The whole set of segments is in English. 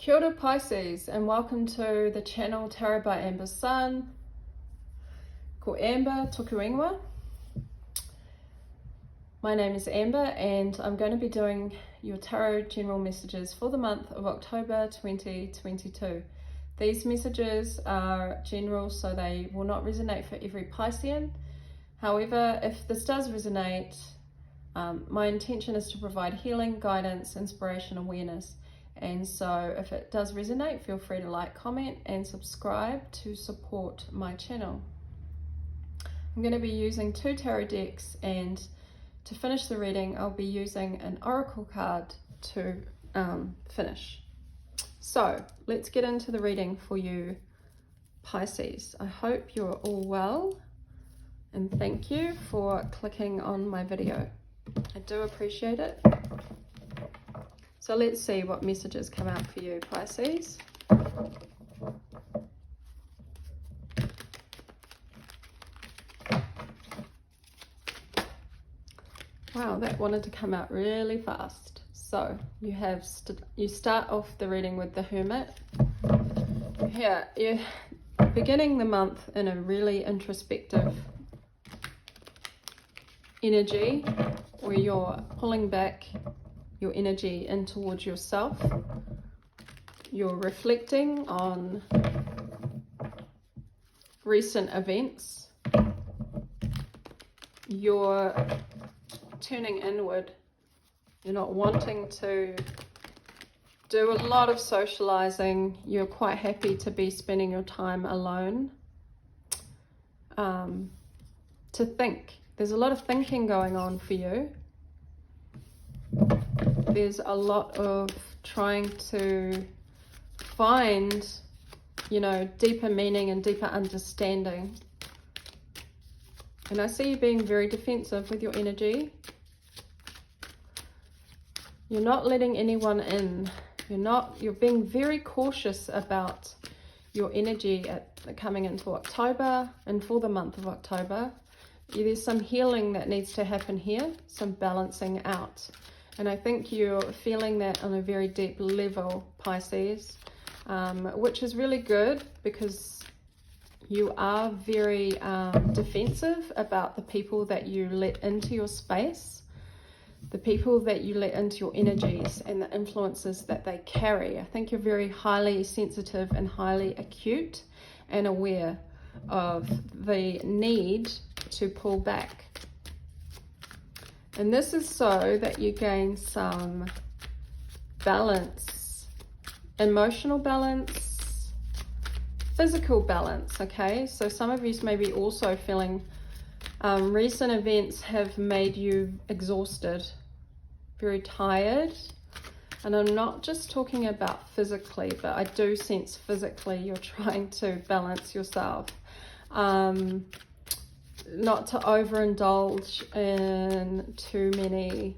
Kia ora Pisces, and welcome to the channel Tarot by Amber Sun. Ko Amber toku ingoa. My name is Amber and I'm going to be doing your tarot general messages for the month of October 2022. These messages are general, so they will not resonate for every Piscean. However, if this does resonate, my intention is to provide healing, guidance, inspiration, awareness. And so if it does resonate, feel free to like, comment and subscribe to support my channel. I'm going to be using 2 tarot decks, and to finish the reading I'll be using an oracle card to finish. So let's get into the reading for you Pisces. I hope you're all well and thank you for clicking on my video. I do appreciate it. So let's see what messages come out for you, Pisces. Wow, that wanted to come out really fast. So you have you start off the reading with the Hermit. Here, you're beginning the month in a really introspective energy where you're pulling back your energy in towards yourself. You're reflecting on recent events. You're turning inward. You're not wanting to do a lot of socializing. You're quite happy to be spending your time alone. To think. There's a lot of thinking going on for you. There's a lot of trying to find, deeper meaning and deeper understanding. And I see you being very defensive with your energy. You're not letting anyone in. You're being very cautious about your energy coming into October and for the month of October. There's some healing that needs to happen here, some balancing out. And I think you're feeling that on a very deep level, Pisces, which is really good because you are very defensive about the people that you let into your space, the people that you let into your energies and the influences that they carry. I think you're very highly sensitive and highly acute and aware of the need to pull back. And this is so that you gain some balance, emotional balance, physical balance, okay? So some of you may be also feeling recent events have made you exhausted, very tired. And I'm not just talking about physically, but I do sense physically you're trying to balance yourself. Not to overindulge in too many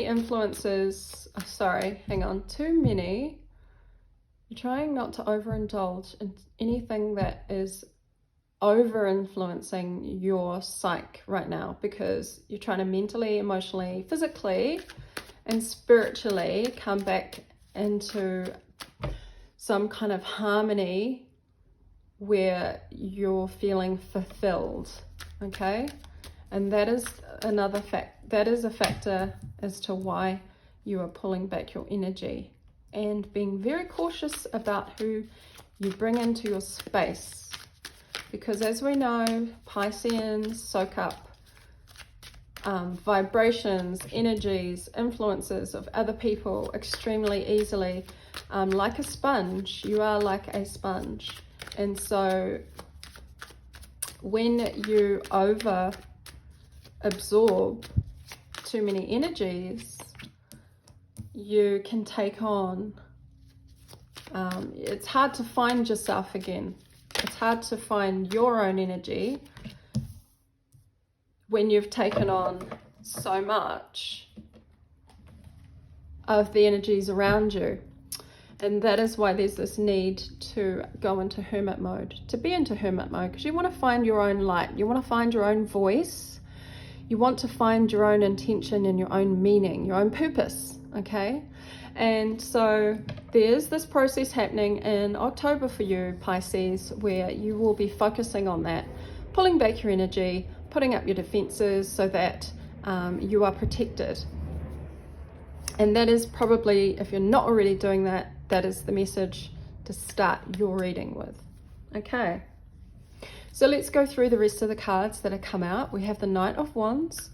influences. You're trying not to overindulge in anything that is over influencing your psyche right now, because you're trying to mentally, emotionally, physically and spiritually come back into some kind of harmony where you're feeling fulfilled, okay? And that is another that is a factor as to why you are pulling back your energy and being very cautious about who you bring into your space, because as we know, Pisceans soak up vibrations, energies, influences of other people extremely easily. Like a sponge, you are like a sponge. And so when you over absorb too many energies, you can take on, it's hard to find yourself again. It's hard to find your own energy when you've taken on so much of the energies around you. And that is why there's this need to go into hermit mode, to be into hermit mode, because you want to find your own light. You want to find your own voice. You want to find your own intention and your own meaning, your own purpose. okay? And so there's this process happening in October for you, Pisces, where you will be focusing on that, pulling back your energy, putting up your defenses so that you are protected. And that is probably, if you're not already doing that, that is the message to start your reading with. Okay, so let's go through the rest of the cards that have come out. We have the Knight of Wands,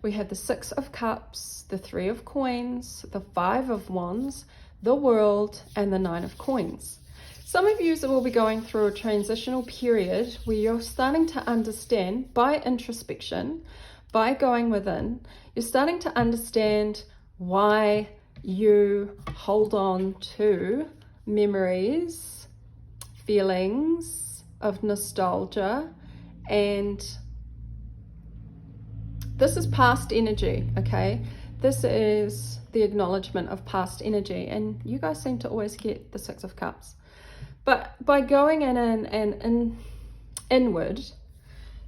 we have the Six of Cups, the Three of Coins, the Five of Wands, the World, and the Nine of Coins. Some of you will be going through a transitional period where you're starting to understand by introspection, by going within, you're starting to understand why you hold on to memories, feelings of nostalgia, and this is past energy, okay? This is the acknowledgement of past energy, and you guys seem to always get the Six of Cups. But by going in and inward,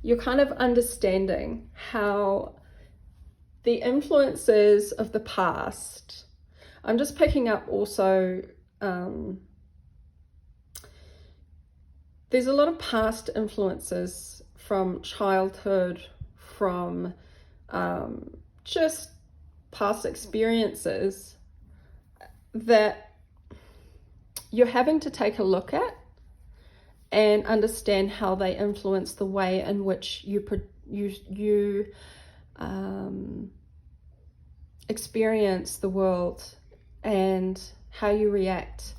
you're kind of understanding how the influences of the past, I'm just picking up also, there's a lot of past influences from childhood, from just past experiences that you're having to take a look at and understand how they influence the way in which you experience the world and how you react.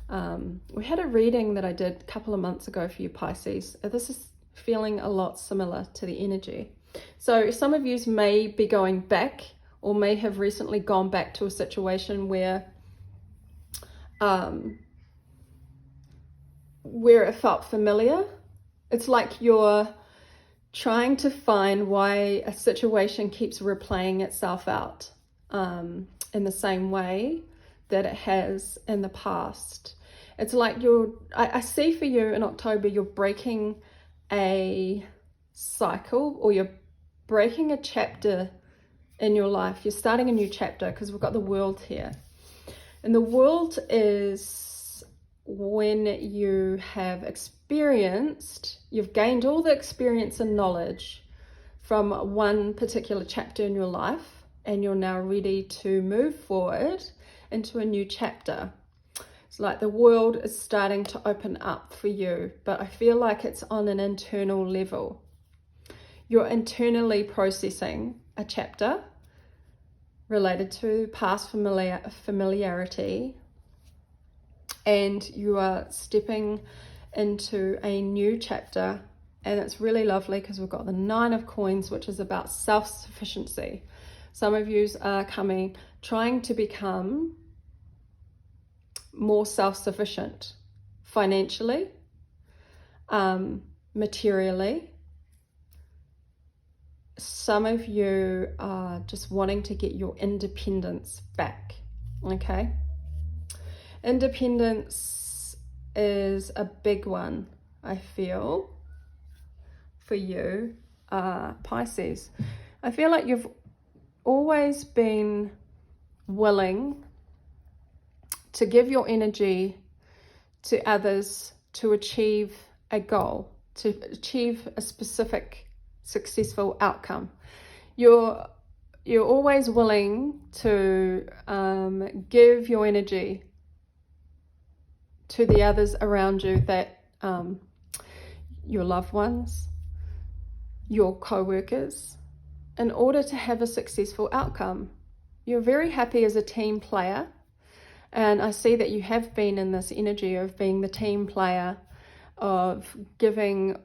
We had a reading that I did a couple of months ago for you, Pisces. This is feeling a lot similar to the energy. So some of you may be going back or may have recently gone back to a situation where it felt familiar. It's like you're trying to find why a situation keeps replaying itself out in the same way that it has in the past. It's like I see for you in October, you're breaking a cycle, or you're breaking a chapter in your life. You're starting a new chapter, because we've got the World here. And the World is when you have you've gained all the experience and knowledge from one particular chapter in your life, and you're now ready to move forward into a new chapter. It's like the world is starting to open up for you, but I feel like it's on an internal level. You're internally processing a chapter related to past familiarity, and you are stepping into a new chapter, and it's really lovely because we've got the Nine of Coins, which is about self-sufficiency. Some of you are trying to become more self-sufficient financially, materially. Some of you are just wanting to get your independence back, okay? Independence is a big one, I feel, for you, Pisces. I feel like you've always been willing to give your energy to others to achieve a goal, to achieve a specific successful outcome. You're always willing to give your energy to the others around you, that your loved ones, your co-workers, in order to have a successful outcome. You're very happy as a team player, and I see that you have been in this energy of being the team player, of giving,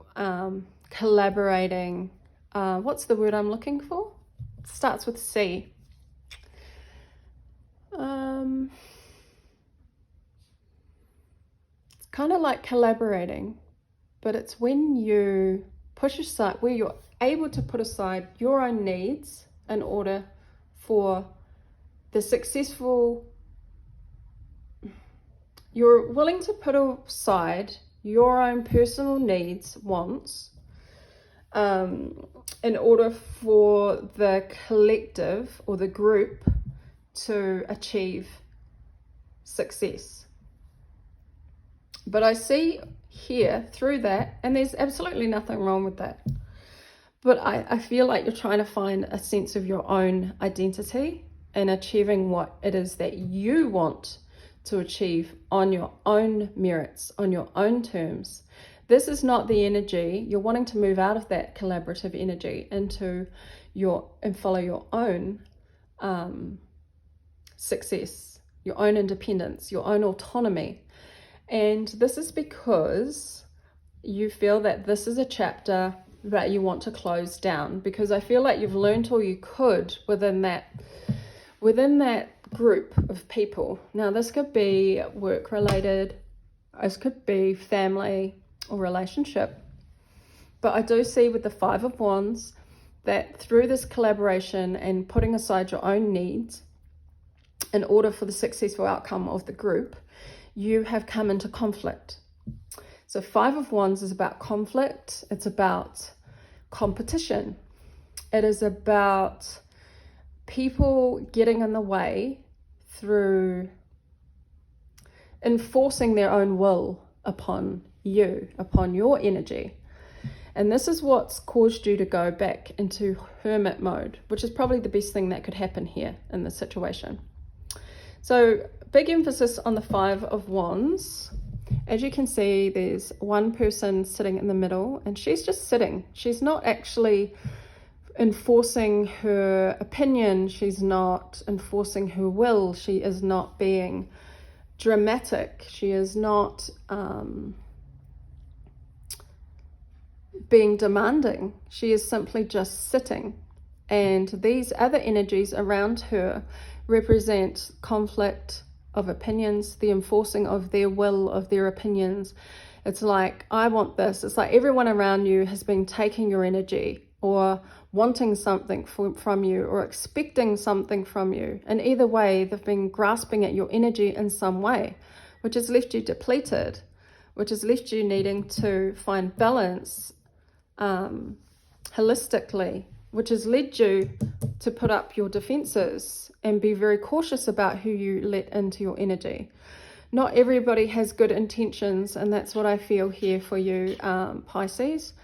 collaborating. What's the word I'm looking for? It starts with C. It's kind of like collaborating, but it's when you push aside, where you're able to put aside your own needs in order for the successful, you're willing to put aside your own personal needs, wants, in order for the collective or the group to achieve success. But I see here through that, and there's absolutely nothing wrong with that, but I feel like you're trying to find a sense of your own identity and achieving what it is that you want to achieve on your own merits, on your own terms. This is not the energy. You're wanting to move out of that collaborative energy into and follow your own success, your own independence, your own autonomy. And this is because you feel that this is a chapter that you want to close down, because I feel like you've learned all you could within that group of people. Now, this could be work related, this could be family or relationship, but I do see with the Five of Wands that through this collaboration and putting aside your own needs in order for the successful outcome of the group, you have come into conflict. So Five of Wands is about conflict. It's about competition. It is about people getting in the way through enforcing their own will upon you, upon your energy. And this is what's caused you to go back into hermit mode, which is probably the best thing that could happen here in this situation. So big emphasis on the Five of Wands. As you can see, there's one person sitting in the middle, and she's just sitting. She's not actually enforcing her opinion. She's not enforcing her will. She is not being dramatic. She is not being demanding. She is simply just sitting. And these other energies around her represent conflict of opinions, the enforcing of their will, of their opinions. It's like, I want this. It's like everyone around you has been taking your energy or wanting something from you or expecting something from you. And either way, they've been grasping at your energy in some way, which has left you depleted, which has left you needing to find balance holistically, which has led you to put up your defenses and be very cautious about who you let into your energy. Not everybody has good intentions, and that's what I feel here for you, Pisces.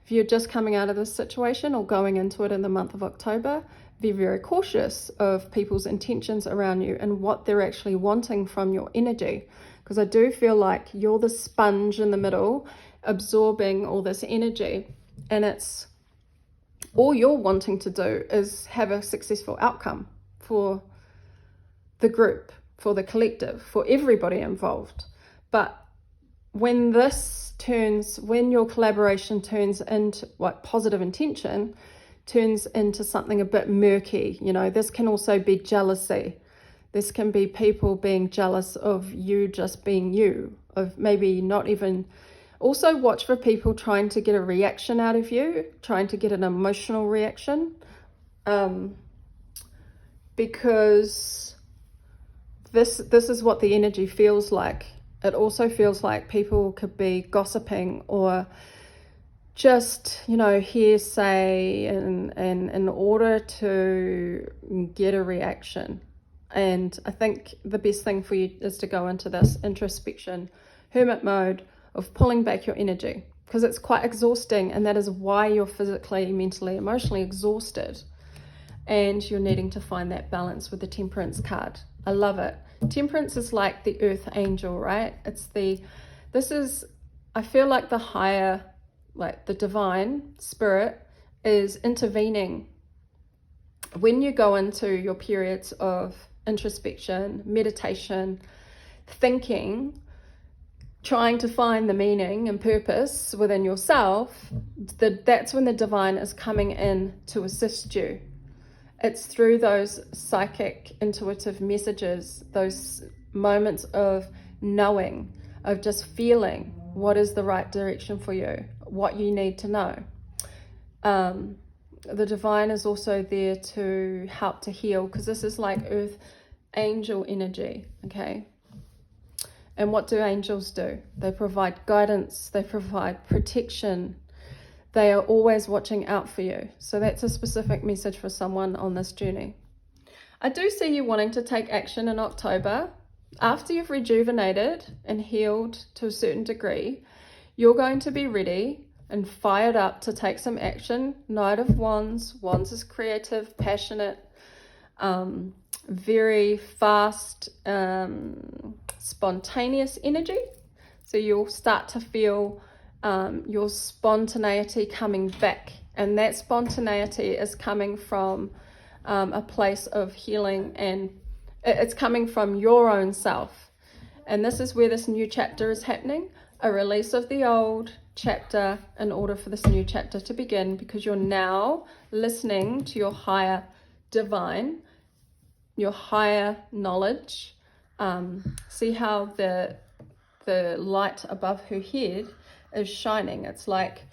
If you're just coming out of this situation or going into it in the month of October, be very cautious of people's intentions around you and what they're actually wanting from your energy. Because I do feel like you're the sponge in the middle, absorbing all this energy, and it's all you're wanting to do is have a successful outcome for the group, for the collective, for everybody involved. But when your collaboration turns into positive intention, turns into something a bit murky, this can also be jealousy. This can be people being jealous of you just being you, of maybe not even. Also watch for people trying to get a reaction out of you, trying to get an emotional reaction, because this is what the energy feels like. It also feels like people could be gossiping or just, hearsay in order to get a reaction. And I think the best thing for you is to go into this introspection, hermit mode, of pulling back your energy, because it's quite exhausting, and that is why you're physically, mentally, emotionally exhausted, and you're needing to find that balance with the Temperance card. I love it. Temperance is like the earth angel, right? I feel like the higher, like the divine spirit is intervening when you go into your periods of introspection, meditation, thinking, trying to find the meaning and purpose within yourself. That's when the divine is coming in to assist you. It's through those psychic, intuitive messages, those moments of knowing, of just feeling what is the right direction for you, what you need to know. The divine is also there to help to heal, because this is like earth angel energy, okay? And what do angels do? They provide guidance, they provide protection. They are always watching out for you. So that's a specific message for someone on this journey. I do see you wanting to take action in October. After you've rejuvenated and healed to a certain degree, you're going to be ready and fired up to take some action. Knight of Wands. Wands is creative, passionate, very fast, spontaneous energy. So you'll start to feel your spontaneity coming back. And that spontaneity is coming from a place of healing, and it's coming from your own self. And this is where this new chapter is happening, a release of the old chapter in order for this new chapter to begin, because you're now listening to your higher divine, your higher knowledge. See how the light above her head is shining. It's like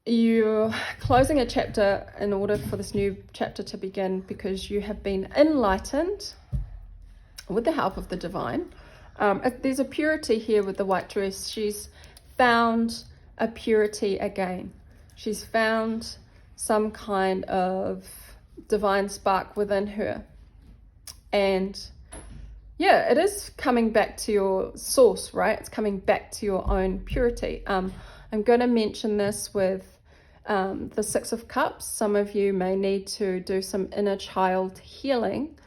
you're closing a chapter in order for this new chapter to begin, because you have been enlightened with the help of the divine. There's a purity here with the white dress. She's found a purity again. She's found some kind of divine spark within her. And yeah, it is coming back to your source, right? It's coming back to your own purity. I'm going to mention this with the Six of Cups. Some of you may need to do some inner child healing.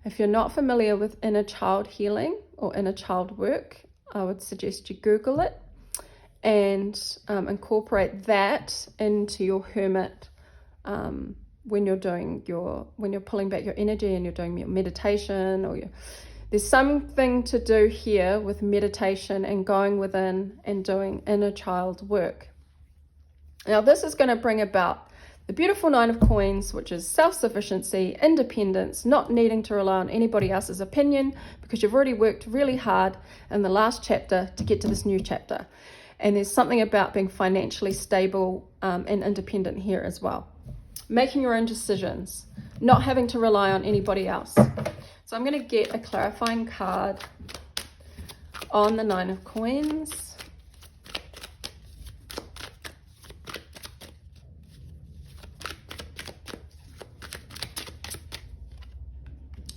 If you're not familiar with inner child healing or inner child work, I would suggest you Google it and incorporate that into your Hermit when you're pulling back your energy and you're doing your meditation, or there's something to do here with meditation and going within and doing inner child work. Now this is going to bring about the beautiful Nine of Coins, which is self-sufficiency, independence, not needing to rely on anybody else's opinion, because you've already worked really hard in the last chapter to get to this new chapter. And there's something about being financially stable and independent here as well. Making your own decisions, not having to rely on anybody else. So I'm going to get a clarifying card on the Nine of Coins.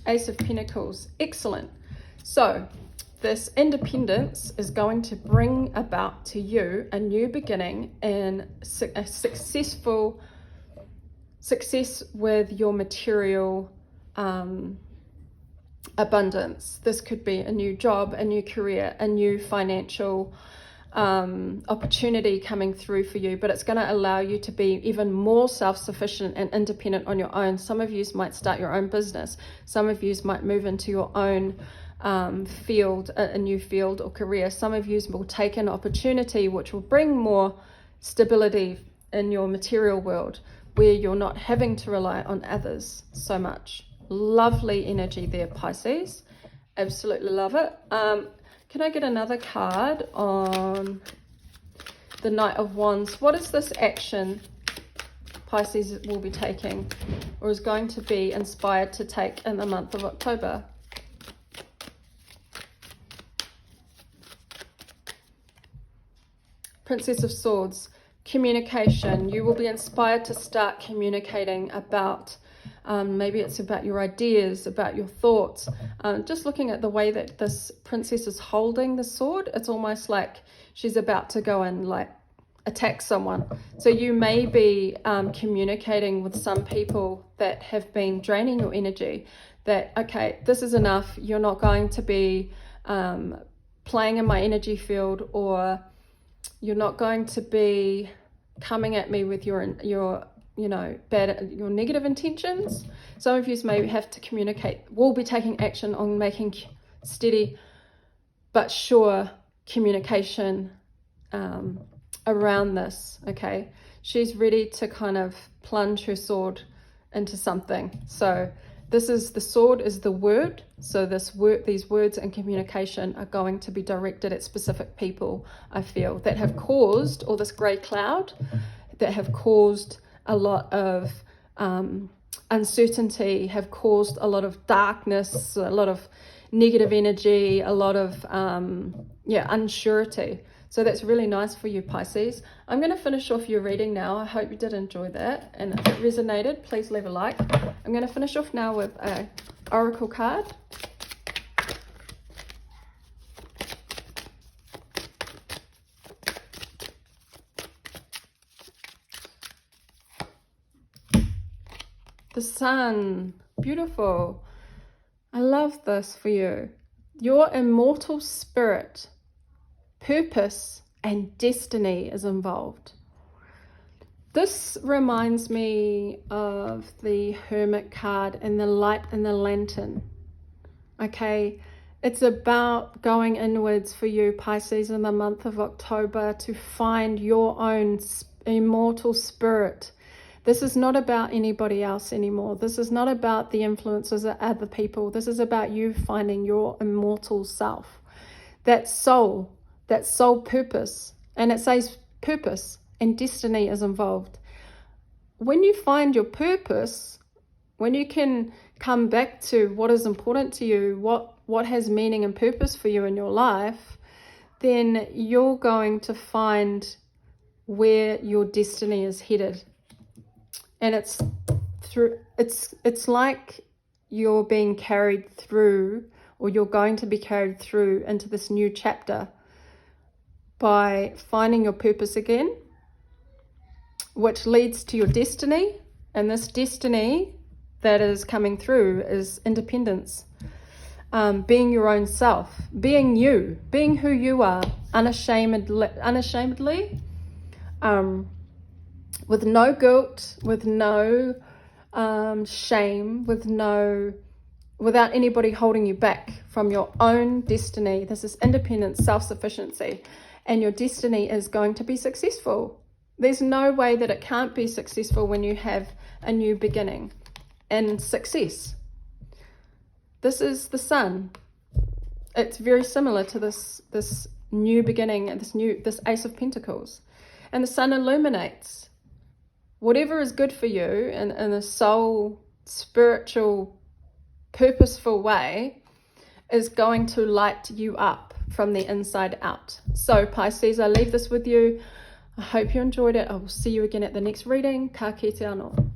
Ace of Pentacles. Excellent. So this independence is going to bring about to you a new beginning and a success with your material abundance. This could be a new job, a new career, a new financial opportunity coming through for you, but it's going to allow you to be even more self-sufficient and independent on your own. Some of you might start your own business. Some of you might move into your own field, a new field or career. Some of you will take an opportunity which will bring more stability in your material world, where you're not having to rely on others so much. Lovely energy there, Pisces. Absolutely love it. Can I get another card on the Knight of Wands? What is this action Pisces will be taking, or is going to be inspired to take in the month of October? Princess of Swords. Communication. You will be inspired to start communicating about maybe it's about your ideas, about your thoughts. Just looking at the way that this princess is holding the sword, it's almost like she's about to go and like attack someone. So you may be communicating with some people that have been draining your energy, that, okay, this is enough. You're not going to be playing in my energy field, or you're not going to be coming at me with your negative intentions. Some of you may have to communicate, will be taking action on making steady but sure communication around this. Okay, she's ready to kind of plunge her sword into something. So this is, the sword is the word. So these words and communication are going to be directed at specific people, I feel, that have caused all this grey cloud, that have caused a lot of uncertainty, have caused a lot of darkness, a lot of negative energy, a lot of unsurety. So that's really nice for you, Pisces. I'm going to finish off your reading now. I hope you did enjoy that. And if it resonated, please leave a like. I'm going to finish off now with an oracle card. The Sun. Beautiful. I love this for you. Your immortal spirit, purpose, and destiny is involved. This reminds me of the Hermit card and the light and the lantern. Okay, it's about going inwards for you, Pisces, in the month of October to find your own immortal spirit. This is not about anybody else anymore. This is not about the influences of other people. This is about you finding your immortal self. That soul purpose. And it says purpose and destiny is involved. When you find your purpose, when you can come back to what is important to you, what has meaning and purpose for you in your life, then you're going to find where your destiny is headed. And it's like you're being carried through, or you're going to be carried through into this new chapter by finding your purpose again, which leads to your destiny. And this destiny that is coming through is independence, being your own self, being you, being who you are, unashamedly, with no guilt, with no shame, without anybody holding you back from your own destiny. This is independence, self-sufficiency, and your destiny is going to be successful. There's no way that it can't be successful when you have a new beginning and success. This is the Sun. It's very similar to this new beginning and this Ace of Pentacles. And the Sun illuminates whatever is good for you in a soul, spiritual, purposeful way is going to light you up from the inside out. So Pisces, I leave this with you. I hope you enjoyed it. I will see you again at the next reading. Ka kite anō.